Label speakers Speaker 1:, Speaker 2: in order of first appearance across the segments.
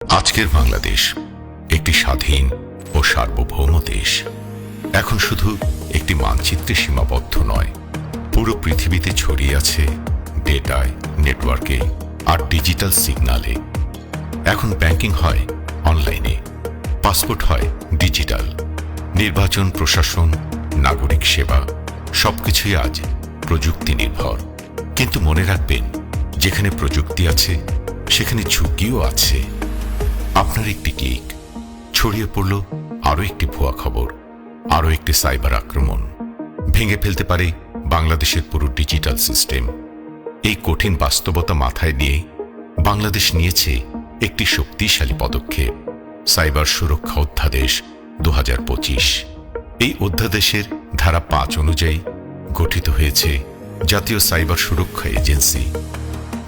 Speaker 1: আজকের বাংলাদেশ একটি স্বাধীন ও সার্বভৌম দেশ। এখন শুধু একটি মানচিত্রে সীমাবদ্ধ নয়, পুরো পৃথিবীতে ছড়িয়ে আছে ডেটায়, নেটওয়ার্কে আর ডিজিটাল সিগন্যালে। এখন ব্যাংকিং হয় অনলাইনে, পাসপোর্ট হয় ডিজিটাল, নির্বাচন, প্রশাসন, নাগরিক সেবা সবকিছুই আজ প্রযুক্তি নির্ভর। কিন্তু মনে রাখবেন, যেখানে প্রযুক্তি আছে সেখানে ঝুঁকিও আছে। আপনার একটি ক্লিক, ছড়িয়ে পড়ল আরও একটি ভুয়া খবর, আরও একটি সাইবার আক্রমণ ভেঙে ফেলতে পারে বাংলাদেশের পুরো ডিজিটাল সিস্টেম। এই কঠিন বাস্তবতা মাথায় নিয়ে বাংলাদেশ নিয়েছে একটি শক্তিশালী পদক্ষেপ, সাইবার সুরক্ষা অধ্যাদেশ 2025। এই অধ্যাদেশের ধারা 5 অনুযায়ী গঠিত হয়েছে জাতীয় সাইবার সুরক্ষা এজেন্সি,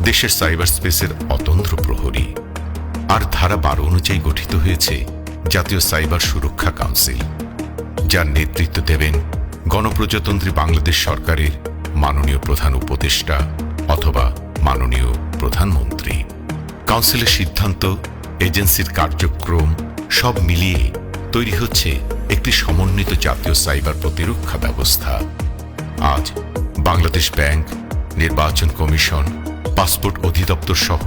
Speaker 1: দেশের সাইবার স্পেসের অতন্ত্র প্রহরী। আর ধারা 12 অনুযায়ী গঠিত হয়েছে জাতীয় সাইবার সুরক্ষা কাউন্সিল, যার নেতৃত্ব দেবেন গণপ্রজাতন্ত্রী বাংলাদেশ সরকারের মাননীয় প্রধান উপদেষ্টা অথবা মাননীয় প্রধানমন্ত্রী। কাউন্সিলের সিদ্ধান্ত, এজেন্সির কার্যক্রম সব মিলিয়ে তৈরি হচ্ছে একটি সমন্বিত জাতীয় সাইবার প্রতিরক্ষা ব্যবস্থা। আজ বাংলাদেশ ব্যাংক, নির্বাচন কমিশন, পাসপোর্ট অধিদপ্তর সহ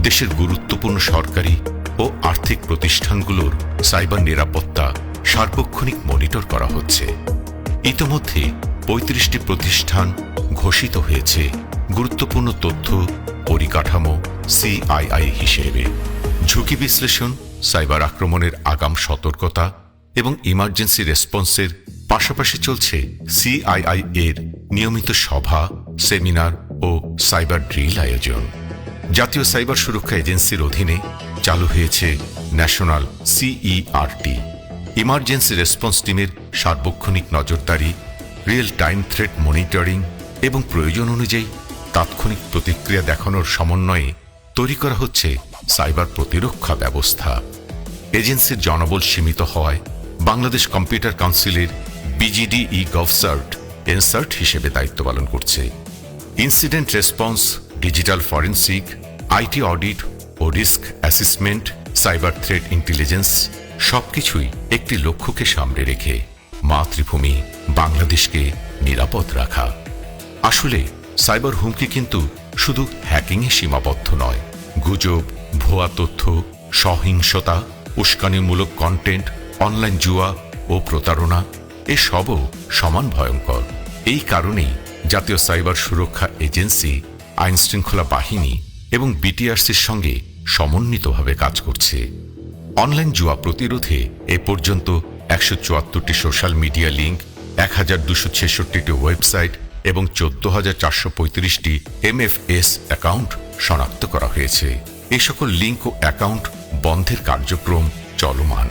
Speaker 1: দেশের গুরুত্বপূর্ণ সরকারি ও আর্থিক প্রতিষ্ঠানগুলোর সাইবার নিরাপত্তা সার্বক্ষণিক মনিটর করা হচ্ছে। ইতোমধ্যে 35টি প্রতিষ্ঠান ঘোষিত হয়েছে গুরুত্বপূর্ণ তথ্য পরিকাঠামো CII হিসেবে। ঝুঁকি বিশ্লেষণ, সাইবার আক্রমণের আগাম সতর্কতা এবং ইমার্জেন্সি রেসপন্সের পাশাপাশি চলছে CII এর নিয়মিত সভা, সেমিনার ও সাইবার ড্রিল আয়োজন। জাতীয় সাইবার সুরক্ষা এজেন্সির অধীনে চালু হয়েছে ন্যাশনাল CERT, ইমার্জেন্সি রেসপন্স টিমের সার্বক্ষণিক নজরদারি, রিয়েল টাইম থ্রেট মনিটরিং এবং প্রয়োজন অনুযায়ী তাৎক্ষণিক প্রতিক্রিয়া দেখানোর সমন্বয়ে তৈরি করা হচ্ছে সাইবার প্রতিরক্ষা ব্যবস্থা। এজেন্সির জনবল সীমিত হওয়ায় বাংলাদেশ কম্পিউটার কাউন্সিলের BGDE GovCert এনসার্ট হিসেবে দায়িত্ব পালন করছে। Incident response, digital forensic, IT audit ও risk assessment, cyber threat intelligence সবকিছুই একটি লক্ষ্যকে সামনে রেখে মাতৃভূমি বাংলাদেশকে নিরাপদ রাখা। আসলে সাইবার হুমকি কিন্তু শুধু হ্যাকিংয়ে সীমাবদ্ধ নয়। গুজব, ভুয়া তথ্য, সহিংসতা, উস্কানিমূলক কন্টেন্ট, অনলাইন জুয়া ও প্রতারণা এসবও সমান ভয়ঙ্কর। এই কারণেই জাতীয় সাইবার সুরক্ষা এজেন্সি, আইনশৃঙ্খলা বাহিনী এবং BTRCর সঙ্গে সমন্বিতভাবে কাজ করছে। অনলাইন জুয়া প্রতিরোধে এ পর্যন্ত 174টি সোশ্যাল মিডিয়া লিঙ্ক, 1266টি ওয়েবসাইট এবং 14,435টি MFS অ্যাকাউন্ট শনাক্ত করা হয়েছে। এ সকল লিঙ্ক ও অ্যাকাউন্ট বন্ধের কার্যক্রম চলমান।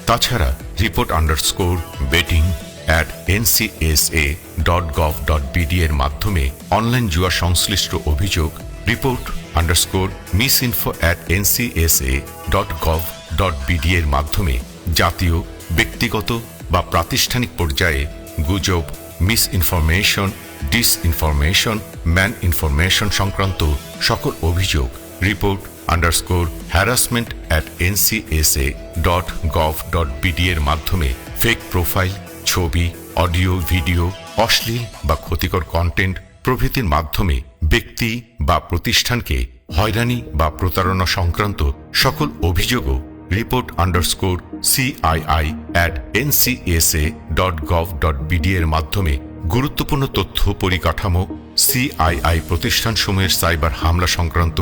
Speaker 1: তাছাড়া report_betting@ncsa.gov.bd এর মাধ্যমে অনলাইন জুয়া সংশ্লিষ্ট অভিযোগ report_misinfo@ncsa.gov.bd এর মাধ্যমে জাতীয়, ব্যক্তিগত বা প্রাতিষ্ঠানিক পর্যায়ে গুজব, মিসইনফরমেশন, ডিসইনফরমেশন, ম্যান ইনফরমেশন সংক্রান্ত সকল অভিযোগ report_harassment@ncsa.gov.bd এর মাধ্যমে ফেক প্রোফাইল, ছবি, অডিও, ভিডিও, অশ্লীল বা ক্ষতিকর কন্টেন্ট প্রভৃতির মাধ্যমে ব্যক্তি বা প্রতিষ্ঠানকে হয়রানি বা প্রতারণা সংক্রান্ত সকল অভিযোগও report_CII@ncsa.gov.bd এর মাধ্যমে গুরুত্বপূর্ণ তথ্য পরিকাঠামো CII প্রতিষ্ঠানসমূহের সাইবার হামলা সংক্রান্ত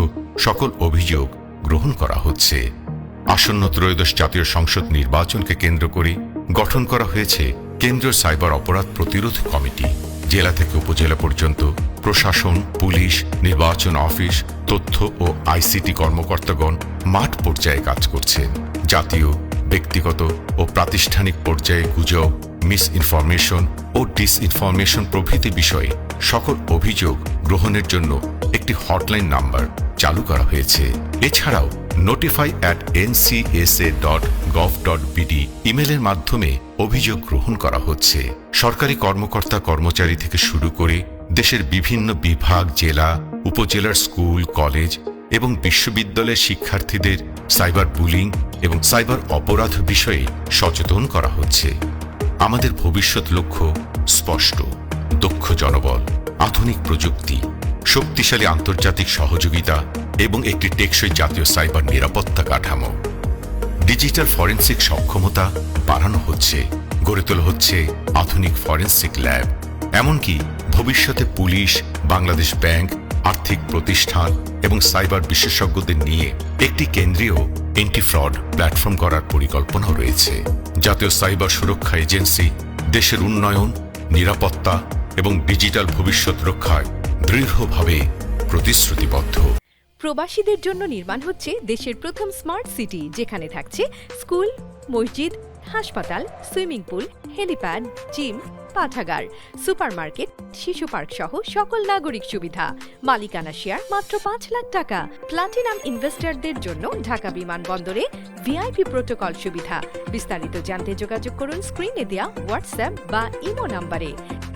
Speaker 1: সকল অভিযোগ গ্রহণ করা হচ্ছে। আসন্ন ত্রয়োদশ জাতীয় সংসদ নির্বাচনকে কেন্দ্র করে গঠন করা হয়েছে কেন্দ্রীয় সাইবার অপরাধ প্রতিরোধ কমিটি। জেলা থেকে উপজেলা পর্যন্ত প্রশাসন, পুলিশ, নির্বাচন অফিস, তথ্য ও ICT কর্মকর্তাগণ মাঠ পর্যায়ে কাজ করছেন। জাতীয়, ব্যক্তিগত ও প্রাতিষ্ঠানিক পর্যায়ে গুজব, মিসইনফরমেশন ও ডিসইনফরমেশন প্রভৃতি বিষয়ে সকল অভিযোগ গ্রহণের জন্য একটি হটলাইন নাম্বার চালু করা হয়েছে। এছাড়াও notify@ncsa.gov.bd ইমেলের মাধ্যমে অভিযোগ গ্রহণ করা হচ্ছে। সরকারি কর্মকর্তা কর্মচারী থেকে শুরু করে দেশের বিভিন্ন বিভাগ, জেলা, উপজেলার স্কুল, কলেজ এবং বিশ্ববিদ্যালয়ের শিক্ষার্থীদের সাইবার বুলিং এবং সাইবার অপরাধ বিষয়ে সচেতন করা হচ্ছে। আমাদের ভবিষ্যৎ লক্ষ্য স্পষ্ট: দক্ষ জনবল, আধুনিক প্রযুক্তি, শক্তিশালী আন্তর্জাতিক সহযোগিতা এবং একটি টেকসই জাতীয় সাইবার নিরাপত্তা কাঠামো। ডিজিটাল ফরেনসিক সক্ষমতা বাড়ানো হচ্ছে, গড়ে তোলা হচ্ছে আধুনিক ফরেনসিক ল্যাব। এমনকি ভবিষ্যতে পুলিশ, বাংলাদেশ ব্যাংক, আর্থিক প্রতিষ্ঠান এবং সাইবার বিশেষজ্ঞদের নিয়ে একটি কেন্দ্রীয় এন্টি ফ্রড প্ল্যাটফর্ম করার পরিকল্পনাও রয়েছে। জাতীয় সাইবার সুরক্ষা এজেন্সি দেশের উন্নয়ন, নিরাপত্তা এবং ডিজিটাল ভবিষ্যৎ রক্ষায় দৃঢ়ভাবে প্রতিশ্রুতিবদ্ধ।
Speaker 2: প্রবাসীদের জন্য নির্মাণ হচ্ছে দেশের প্রথম স্মার্ট সিটি, যেখানে থাকছে স্কুল, মসজিদ, হাসপাতাল, সুইমিং পুল, হেলিপ্যাড, জিম, পাঠাগার, সুপারমার্কেট, শিশু পার্ক সহ সকল নাগরিক সুবিধা। মালিকানা শেয়ার মাত্র 5 লাখ টাকা। প্লাটিনাম ইনভেস্টরদের জন্য ঢাকা বিমানবন্দরে ভিআইপি প্রোটোকল সুবিধা। বিস্তারিত জানতে যোগাযোগ করুন স্ক্রিনে দেওয়া হোয়াটসঅ্যাপ বা ইমো নাম্বারে।